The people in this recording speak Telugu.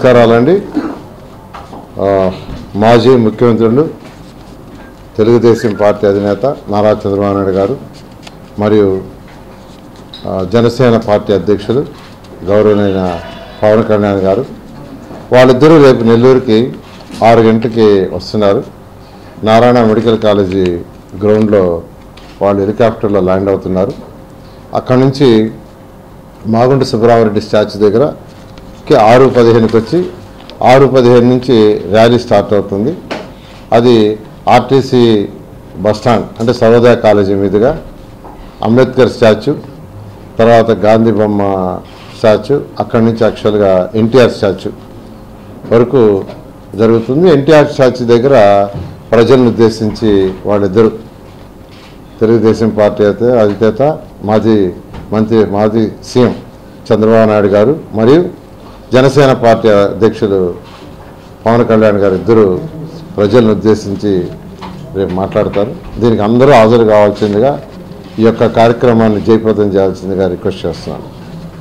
నమస్కారాలండి. మాజీ ముఖ్యమంత్రులు తెలుగుదేశం పార్టీ అధినేత నారా చంద్రబాబు నాయుడు గారు మరియు జనసేన పార్టీ అధ్యక్షులు గౌరవనీయ పవన్ కళ్యాణ్ గారు వాళ్ళిద్దరూ రేపు నెల్లూరుకి 6 గంటలకి వస్తున్నారు. నారాయణ మెడికల్ కాలేజీ గ్రౌండ్లో వాళ్ళు హెలికాప్టర్లో ల్యాండ్ అవుతున్నారు. అక్కడి నుంచి మాగుంట సుబ్రహ్మణ్యరెడ్డి స్టాచ్యూ దగ్గర 6:15కి వచ్చి 6:15 నుంచి ర్యాలీ స్టార్ట్ అవుతుంది. అది ఆర్టీసీ బస్టాండ్ అంటే సర్వోదయ కాలేజీ మీదుగా అంబేద్కర్ స్టాచ్యూ, తర్వాత గాంధీ బొమ్మ స్టాచ్యూ, అక్కడి నుంచి యాక్చువల్గా ఎన్టీఆర్ స్టాచ్యూ వరకు జరుగుతుంది. ఎన్టీఆర్ స్టాచ్యూ దగ్గర ప్రజలను ఉద్దేశించి వాళ్ళిద్దరు తెలుగుదేశం పార్టీ అధినేత మాజీ సీఎం చంద్రబాబు నాయుడు గారు మరియు జనసేన పార్టీ అధ్యక్షులు పవన్ కళ్యాణ్ గారు ఇద్దరు ప్రజలను ఉద్దేశించి రేపు మాట్లాడతారు. దీనికి అందరూ హాజరు కావాల్సిందిగా ఈ యొక్క కార్యక్రమాన్ని జయప్రదం చేయాల్సిందిగా రిక్వెస్ట్ చేస్తున్నాను.